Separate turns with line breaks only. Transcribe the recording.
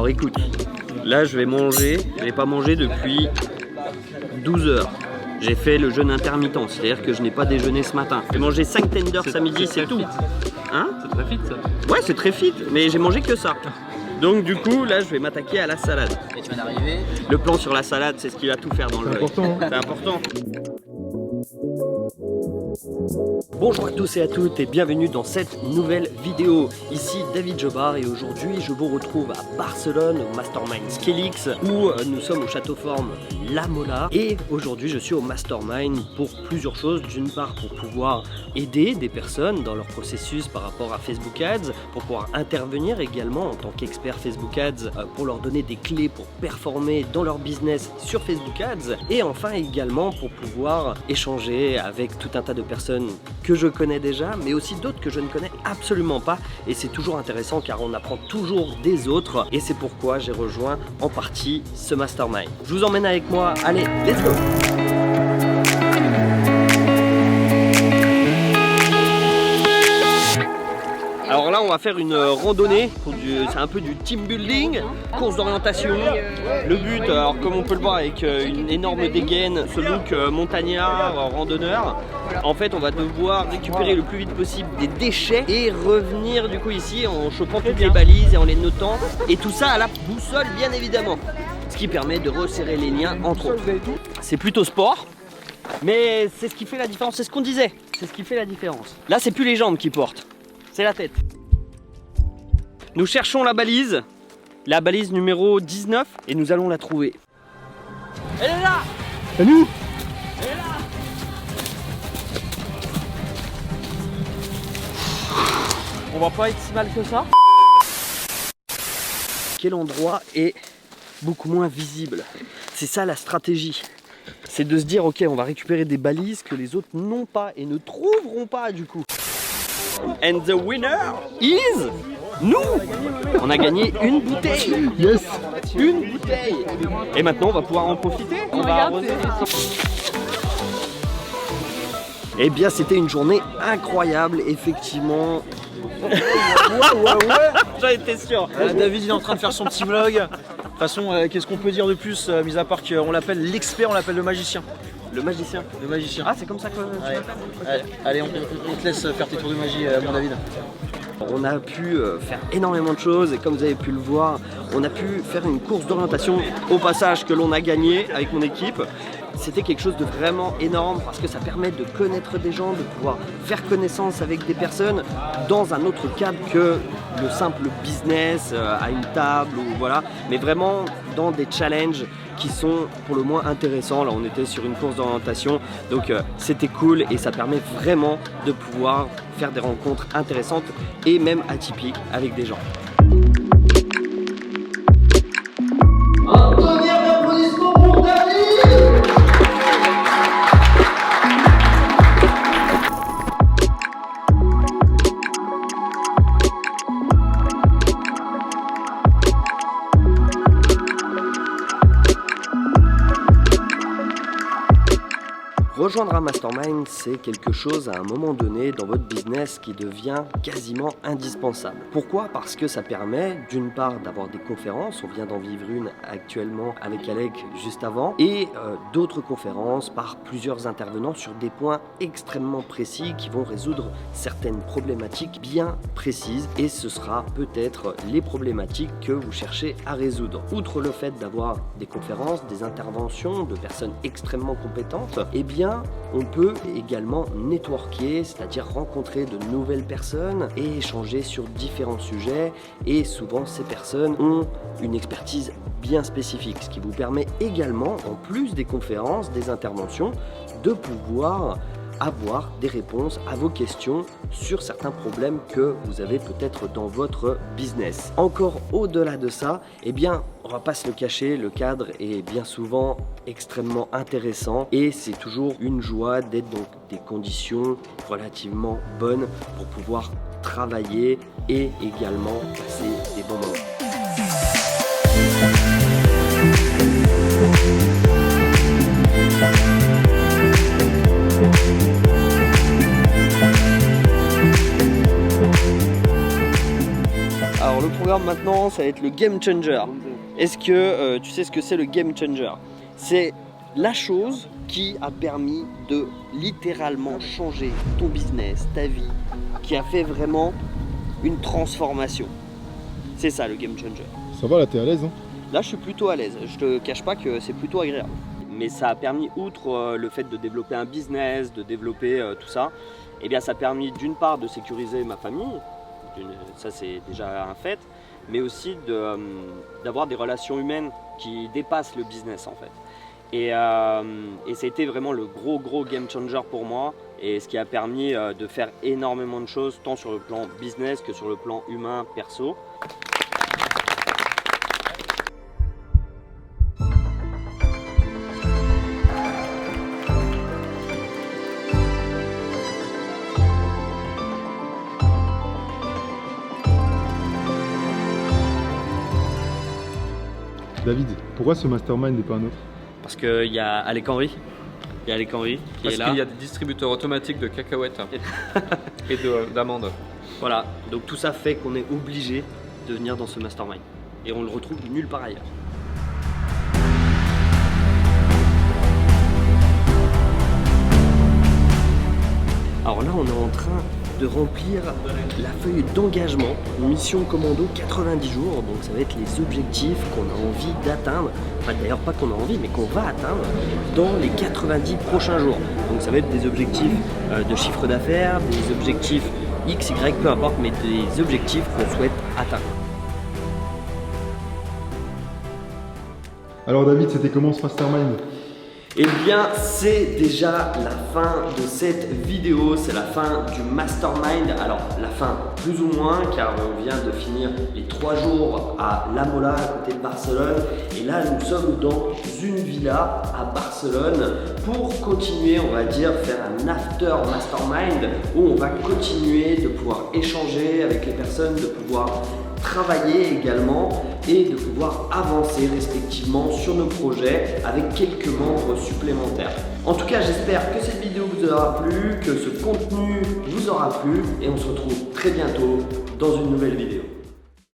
Alors écoute, là je vais manger, je n'ai pas mangé depuis 12 heures. J'ai fait le jeûne intermittent, c'est-à-dire que je n'ai pas déjeuné ce matin. J'ai mangé 5 tenders ce midi, c'est tout. Hein?
C'est très fit ça.
Ouais, c'est très fit, mais j'ai mangé que ça. Donc du coup, là je vais m'attaquer à la salade.
Et tu viens d'arriver.
Le plan sur la salade, c'est ce qui va tout faire dans le live. C'est important. Bonjour à tous et à toutes et bienvenue dans cette nouvelle vidéo. Ici David Jobard et aujourd'hui je vous retrouve à Barcelone au Mastermind Skelix où nous sommes au château forme La Mola. Et aujourd'hui je suis au Mastermind pour plusieurs choses. D'une part pour pouvoir aider des personnes dans leur processus par rapport à Facebook Ads, pour pouvoir intervenir également en tant qu'expert Facebook Ads pour leur donner des clés pour performer dans leur business sur Facebook Ads, et enfin également pour pouvoir échanger avec tout un tas de personnes que je connais déjà mais aussi d'autres que je ne connais absolument pas, et c'est toujours intéressant car on apprend toujours des autres et c'est pourquoi j'ai rejoint en partie ce mastermind. Je vous emmène avec moi, allez, let's go! Alors là on va faire une randonnée, c'est un peu du team building, course d'orientation. Le but, alors comme on peut le voir avec une énorme dégaine, ce look montagnard, randonneur, en fait on va devoir récupérer le plus vite possible des déchets et revenir du coup ici en chopant toutes les balises et en les notant, et tout ça à la boussole bien évidemment, ce qui permet de resserrer les liens entre autres. C'est plutôt sport, mais c'est ce qui fait la différence, c'est ce qu'on disait, c'est ce qui fait la différence. Là c'est plus les jambes qui portent, c'est la tête. Nous cherchons la balise numéro 19 et nous allons la trouver. Elle est là!
Elle est où?
Elle est là! On va pas être si mal que ça. Quel endroit est beaucoup moins visible? C'est ça la stratégie. C'est de se dire ok, on va récupérer des balises que les autres n'ont pas et ne trouveront pas du coup. And the winner is nous. On a gagné une bouteille.
Yes.
Une bouteille. Et maintenant on va pouvoir en profiter. On va arroser. Eh bien c'était une journée incroyable effectivement. J'en étais sûr.
David il est en train de faire son petit vlog. De toute façon, qu'est-ce qu'on peut dire de plus, mis à part qu'on l'appelle l'expert, on l'appelle le magicien.
Le magicien.
Le magicien.
Ah c'est comme ça que tu l'appelles?
Allez, on te laisse faire tes tours de magie, mon David.
On a pu faire énormément de choses et comme vous avez pu le voir, on a pu faire une course d'orientation au passage que l'on a gagné avec mon équipe. C'était quelque chose de vraiment énorme parce que ça permet de connaître des gens, de pouvoir faire connaissance avec des personnes dans un autre cadre que le simple business à une table ou voilà, mais vraiment dans des challenges qui sont pour le moins intéressants. Là on était sur une course d'orientation, donc c'était cool et ça permet vraiment de pouvoir faire des rencontres intéressantes et même atypiques avec des gens.
Un premier applaudissement pour David.
Rejoindre un mastermind, c'est quelque chose à un moment donné dans votre business qui devient quasiment indispensable. Pourquoi? Parce que ça permet d'une part d'avoir des conférences, on vient d'en vivre une actuellement avec Alec juste avant, et d'autres conférences par plusieurs intervenants sur des points extrêmement précis qui vont résoudre certaines problématiques bien précises, et ce sera peut-être les problématiques que vous cherchez à résoudre. Outre le fait d'avoir des conférences, des interventions de personnes extrêmement compétentes, eh bien on peut également networker, c'est-à-dire rencontrer de nouvelles personnes et échanger sur différents sujets, et souvent ces personnes ont une expertise bien spécifique, ce qui vous permet également, en plus des conférences, des interventions, de pouvoir avoir des réponses à vos questions sur certains problèmes que vous avez peut-être dans votre business. Encore au-delà de ça, eh bien, on va pas se le cacher, le cadre est bien souvent extrêmement intéressant et c'est toujours une joie d'être dans des conditions relativement bonnes pour pouvoir travailler et également passer des bons moments. programme maintenant, ça va être le Game Changer. Est-ce que tu sais ce que c'est le Game Changer? C'est la chose qui a permis de littéralement changer ton business, ta vie, qui a fait vraiment une transformation. C'est ça le Game Changer.
Ça va là, t'es à l'aise hein?
Là, je suis plutôt à l'aise. Je te cache pas que c'est plutôt agréable. Mais ça a permis, outre le fait de développer un business, de développer tout ça, eh bien, ça a permis d'une part de sécuriser ma famille, ça c'est déjà un fait, mais aussi d'avoir des relations humaines qui dépassent le business en fait. Et ça a été vraiment le gros game changer pour moi et ce qui a permis de faire énormément de choses tant sur le plan business que sur le plan humain, perso.
David, pourquoi ce mastermind n'est pas un autre?
Parce qu'il y a Alec Henry. Il y a Alec Henry qui
Parce
est là.
qu'il y a des distributeurs automatiques de cacahuètes et d'amandes.
Voilà, donc tout ça fait qu'on est obligé de venir dans ce mastermind. Et on le retrouve nulle part ailleurs. Alors là, on est en train de remplir la feuille d'engagement, mission commando 90 jours. Donc ça va être les objectifs qu'on a envie d'atteindre. Enfin d'ailleurs pas qu'on a envie, mais qu'on va atteindre dans les 90 prochains jours. Donc ça va être des objectifs de chiffre d'affaires, des objectifs X, Y, peu importe, mais des objectifs qu'on souhaite atteindre.
Alors David, c'était comment ce mastermind?
Eh bien, c'est déjà la fin de cette vidéo, c'est la fin du mastermind. Alors, la fin plus ou moins, car on vient de finir les 3 jours à La Mola, à côté de Barcelone. Et là, nous sommes dans une villa à Barcelone pour continuer, on va dire, faire un after mastermind où on va continuer de pouvoir échanger avec les personnes, de pouvoir travailler également et de pouvoir avancer respectivement sur nos projets avec quelques membres supplémentaires. En tout cas, j'espère que cette vidéo vous aura plu, que ce contenu vous aura plu et on se retrouve très bientôt dans une nouvelle vidéo.